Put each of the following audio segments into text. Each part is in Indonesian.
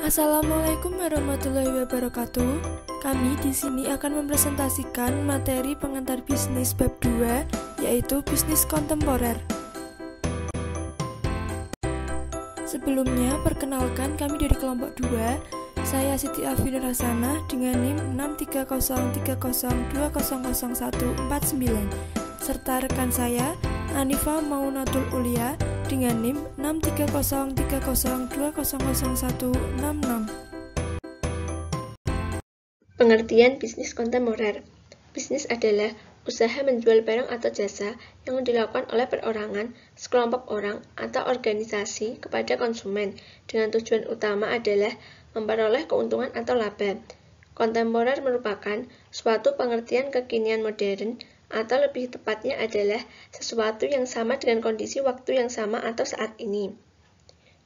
Assalamualaikum warahmatullahi wabarakatuh. Kami di sini akan mempresentasikan materi pengantar bisnis bab 2, yaitu bisnis kontemporer. Sebelumnya, perkenalkan kami dari kelompok 2. Saya Siti Afina Rasana dengan NIM 63030200149, serta rekan saya Anifa Maunatul Ulia dengan NIM 63030200166. Pengertian bisnis kontemporer. Bisnis adalah usaha menjual barang atau jasa yang dilakukan oleh perorangan, sekelompok orang, atau organisasi kepada konsumen dengan tujuan utama adalah memperoleh keuntungan atau laba. Kontemporer merupakan suatu pengertian kekinian modern, atau lebih tepatnya adalah sesuatu yang sama dengan kondisi waktu yang sama atau saat ini.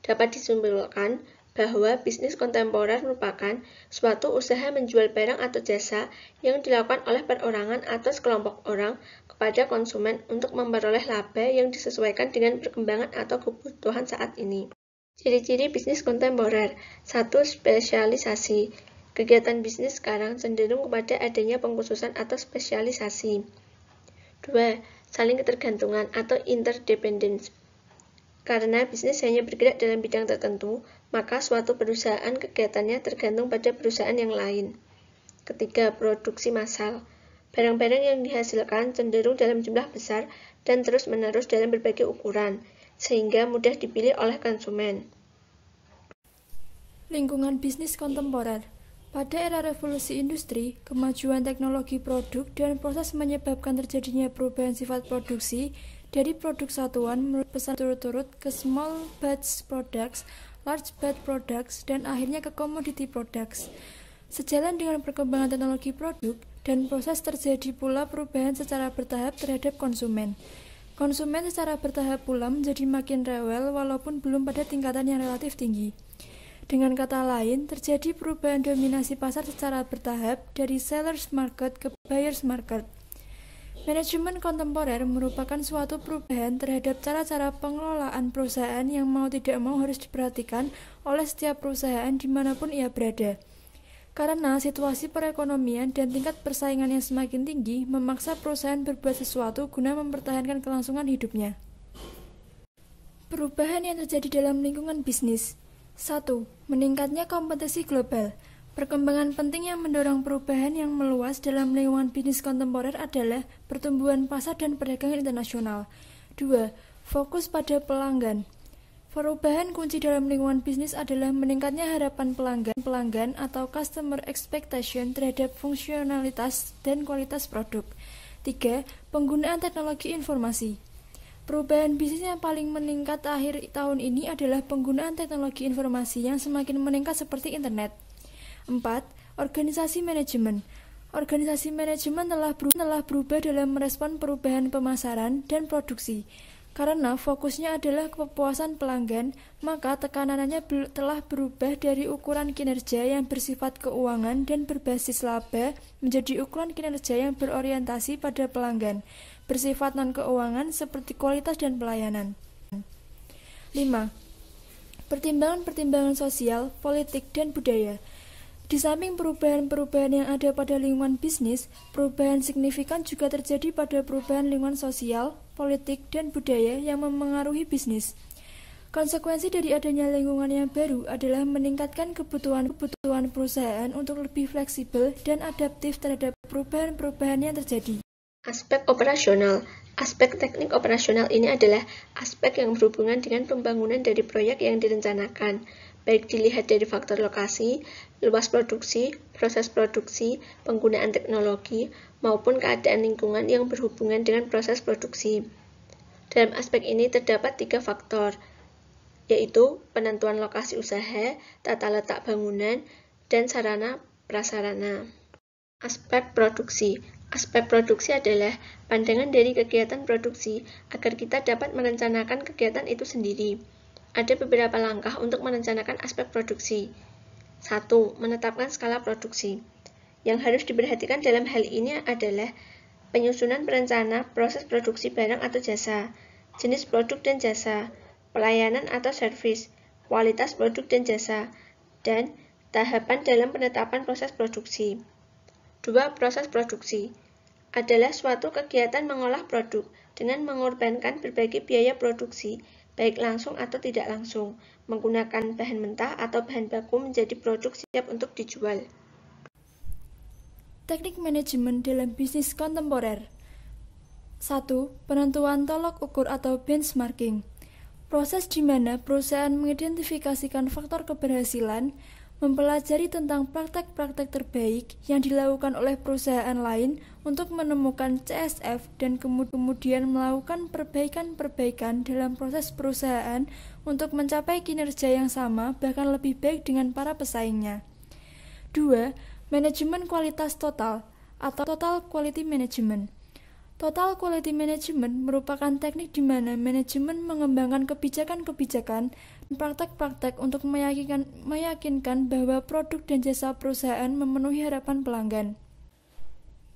Dapat disimpulkan bahwa bisnis kontemporer merupakan suatu usaha menjual barang atau jasa yang dilakukan oleh perorangan atau sekelompok orang kepada konsumen untuk memperoleh laba yang disesuaikan dengan perkembangan atau kebutuhan saat ini. Ciri-ciri bisnis kontemporer. 1. Spesialisasi. Kegiatan bisnis sekarang cenderung kepada adanya pengkhususan atau spesialisasi. 2. Saling ketergantungan atau interdependence. Karena bisnis hanya bergerak dalam bidang tertentu, maka suatu perusahaan kegiatannya tergantung pada perusahaan yang lain. 3. Produksi massal. Barang-barang yang dihasilkan cenderung dalam jumlah besar dan terus-menerus dalam berbagai ukuran, sehingga mudah dipilih oleh konsumen. Lingkungan bisnis kontemporer. Pada era revolusi industri, kemajuan teknologi produk dan proses menyebabkan terjadinya perubahan sifat produksi dari produk satuan melalui pesan turut-turut ke small batch products, large batch products, dan akhirnya ke commodity products. Sejalan dengan perkembangan teknologi produk dan proses terjadi pula perubahan secara bertahap terhadap konsumen. Konsumen secara bertahap pula menjadi makin rewel walaupun belum pada tingkatan yang relatif tinggi. Dengan kata lain, terjadi perubahan dominasi pasar secara bertahap dari seller's market ke buyer's market. Manajemen kontemporer merupakan suatu perubahan terhadap cara-cara pengelolaan perusahaan yang mau tidak mau harus diperhatikan oleh setiap perusahaan dimanapun ia berada. Karena situasi perekonomian dan tingkat persaingan yang semakin tinggi memaksa perusahaan berbuat sesuatu guna mempertahankan kelangsungan hidupnya. Perubahan yang terjadi dalam lingkungan bisnis. 1. Meningkatnya kompetisi global. Perkembangan penting yang mendorong perubahan yang meluas dalam lingkungan bisnis kontemporer adalah pertumbuhan pasar dan perdagangan internasional. 2. Fokus pada pelanggan. Perubahan kunci dalam lingkungan bisnis adalah meningkatnya harapan pelanggan atau customer expectation terhadap fungsionalitas dan kualitas produk. 3. Penggunaan teknologi informasi. Perubahan bisnis yang paling meningkat akhir tahun ini adalah penggunaan teknologi informasi yang semakin meningkat seperti internet. 4. Organisasi manajemen. Organisasi manajemen telah berubah dalam merespon perubahan pemasaran dan produksi. Karena fokusnya adalah kepuasan pelanggan, maka tekanannya telah berubah dari ukuran kinerja yang bersifat keuangan dan berbasis laba menjadi ukuran kinerja yang berorientasi pada pelanggan, bersifat non-keuangan seperti kualitas dan pelayanan. 5. Pertimbangan-pertimbangan sosial, politik, dan budaya. Di samping perubahan-perubahan yang ada pada lingkungan bisnis, perubahan signifikan juga terjadi pada perubahan lingkungan sosial, politik, dan budaya yang memengaruhi bisnis. Konsekuensi dari adanya lingkungan yang baru adalah meningkatkan kebutuhan perusahaan untuk lebih fleksibel dan adaptif terhadap perubahan-perubahan yang terjadi. Aspek operasional. Aspek teknik operasional ini adalah aspek yang berhubungan dengan pembangunan dari proyek yang direncanakan, baik dilihat dari faktor lokasi, luas produksi, proses produksi, penggunaan teknologi, maupun keadaan lingkungan yang berhubungan dengan proses produksi. Dalam aspek ini terdapat 3 faktor, yaitu penentuan lokasi usaha, tata letak bangunan, dan sarana prasarana. Aspek produksi. Aspek produksi adalah pandangan dari kegiatan produksi agar kita dapat merencanakan kegiatan itu sendiri. Ada beberapa langkah untuk merencanakan aspek produksi. 1. Menetapkan skala produksi. Yang harus diperhatikan dalam hal ini adalah penyusunan perencana proses produksi barang atau jasa, jenis produk dan jasa, pelayanan atau servis, kualitas produk dan jasa, Dan tahapan dalam penetapan proses produksi. 2. Proses produksi adalah suatu kegiatan mengolah produk dengan mengorbankan berbagai biaya produksi, baik langsung atau tidak langsung, menggunakan bahan mentah atau bahan baku menjadi produk siap untuk dijual. Teknik manajemen dalam bisnis kontemporer. 1. Penentuan tolok ukur atau benchmarking. Proses di mana perusahaan mengidentifikasikan faktor keberhasilan, mempelajari tentang praktek-praktek terbaik yang dilakukan oleh perusahaan lain untuk menemukan CSF dan kemudian melakukan perbaikan-perbaikan dalam proses perusahaan untuk mencapai kinerja yang sama bahkan lebih baik dengan para pesaingnya. 2. Manajemen kualitas total atau Total Quality Management. Total Quality Management merupakan teknik di mana manajemen mengembangkan kebijakan-kebijakan dan praktek-praktek untuk meyakinkan bahwa produk dan jasa perusahaan memenuhi harapan pelanggan.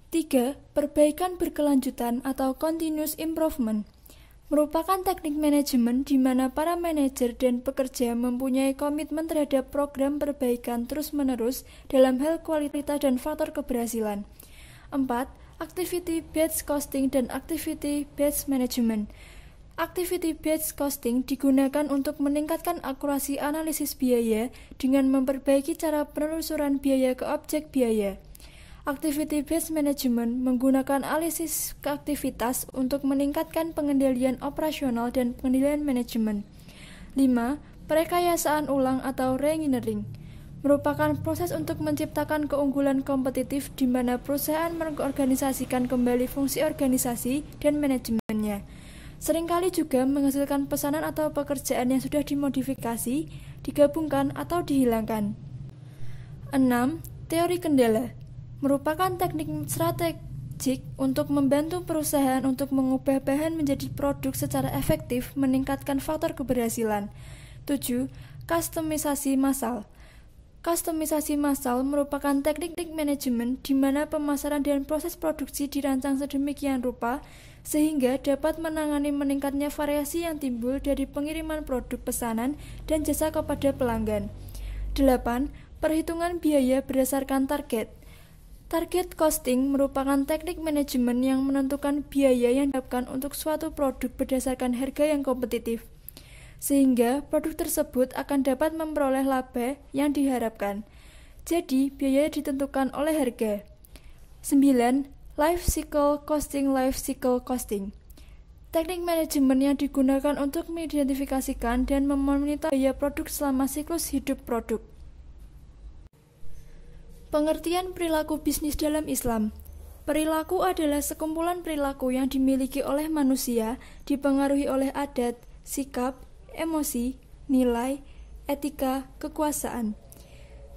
3. Perbaikan berkelanjutan atau Continuous Improvement merupakan teknik manajemen di mana para manajer dan pekerja mempunyai komitmen terhadap program perbaikan terus-menerus dalam hal kualitas dan faktor keberhasilan. 4. Activity-based costing dan activity-based management. Activity-based costing digunakan untuk meningkatkan akurasi analisis biaya dengan memperbaiki cara penelusuran biaya ke objek biaya. Activity-based management menggunakan analisis aktivitas untuk meningkatkan pengendalian operasional dan pengendalian manajemen. 5. Perekayasaan ulang atau reengineering merupakan proses untuk menciptakan keunggulan kompetitif di mana perusahaan mengorganisasikan kembali fungsi organisasi dan manajemennya. Seringkali juga menghasilkan pesanan atau pekerjaan yang sudah dimodifikasi, digabungkan, atau dihilangkan. 6. Teori kendala merupakan teknik strategik untuk membantu perusahaan untuk mengubah bahan menjadi produk secara efektif, meningkatkan faktor keberhasilan. 7. Kustomisasi massal. Kustomisasi massal merupakan teknik manajemen di mana pemasaran dan proses produksi dirancang sedemikian rupa sehingga dapat menangani meningkatnya variasi yang timbul dari pengiriman produk pesanan dan jasa kepada pelanggan. 8. Perhitungan biaya berdasarkan target. Target costing merupakan teknik manajemen yang menentukan biaya yang didapatkan untuk suatu produk berdasarkan harga yang kompetitif, sehingga produk tersebut akan dapat memperoleh laba yang diharapkan. Jadi, biaya ditentukan oleh harga. 9. Life Cycle Costing. Teknik manajemen yang digunakan untuk mengidentifikasikan dan memonitor biaya produk selama siklus hidup produk. Pengertian perilaku bisnis dalam Islam. Perilaku adalah sekumpulan perilaku yang dimiliki oleh manusia, dipengaruhi oleh adat, sikap, emosi, nilai, etika, kekuasaan.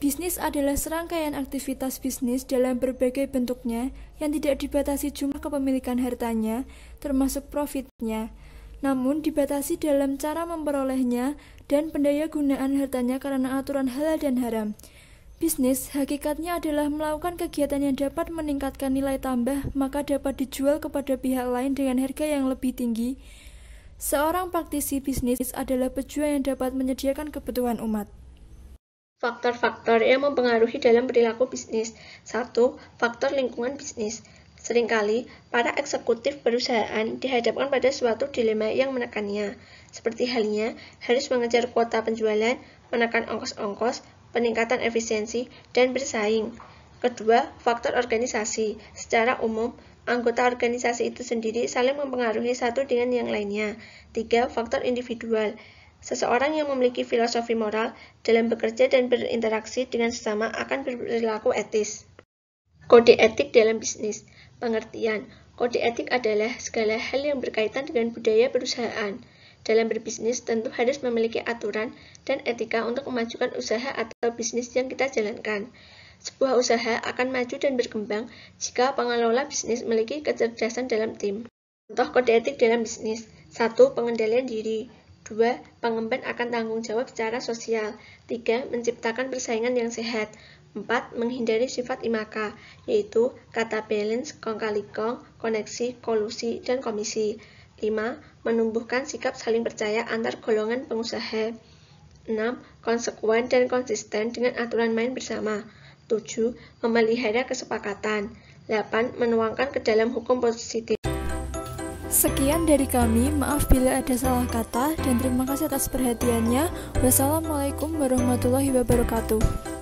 Bisnis adalah serangkaian aktivitas bisnis dalam berbagai bentuknya yang tidak dibatasi jumlah kepemilikan hartanya, termasuk profitnya, namun dibatasi dalam cara memperolehnya dan pendaya gunaan hartanya karena aturan halal dan haram. Bisnis hakikatnya adalah melakukan kegiatan yang dapat meningkatkan nilai tambah, maka dapat dijual kepada pihak lain dengan harga yang lebih tinggi. Seorang praktisi bisnis adalah pejuang yang dapat menyediakan kebutuhan umat. Faktor-faktor yang mempengaruhi dalam perilaku bisnis. 1. Faktor lingkungan bisnis. Seringkali, para eksekutif perusahaan dihadapkan pada suatu dilema yang menekannya, seperti halnya harus mengejar kuota penjualan, menekan ongkos-ongkos, peningkatan efisiensi, dan bersaing. Kedua, faktor organisasi. Secara umum, anggota organisasi itu sendiri saling mempengaruhi satu dengan yang lainnya. 3. Faktor individual. Seseorang yang memiliki filosofi moral dalam bekerja dan berinteraksi dengan sesama akan berperilaku etis. Kode etik dalam bisnis. Pengertian. Kode etik adalah segala hal yang berkaitan dengan budaya perusahaan. Dalam berbisnis tentu harus memiliki aturan dan etika untuk memajukan usaha atau bisnis yang kita jalankan. Sebuah usaha akan maju dan berkembang jika pengelola bisnis memiliki kecerdasan dalam tim. Contoh kode etik dalam bisnis. 1. Pengendalian diri. 2. Pengemban akan tanggung jawab secara sosial. 3. Menciptakan persaingan yang sehat. 4. Menghindari sifat IMAKA, yaitu kata balance, kong kali kong, koneksi, kolusi, dan komisi. 5. Menumbuhkan sikap saling percaya antar golongan pengusaha. 6. Konsekuen dan konsisten dengan aturan main bersama. 7. Memelihara kesepakatan. 8. Menuangkan ke dalam hukum positif. Sekian dari kami, maaf bila ada salah kata, dan terima kasih atas perhatiannya. Wassalamualaikum warahmatullahi wabarakatuh.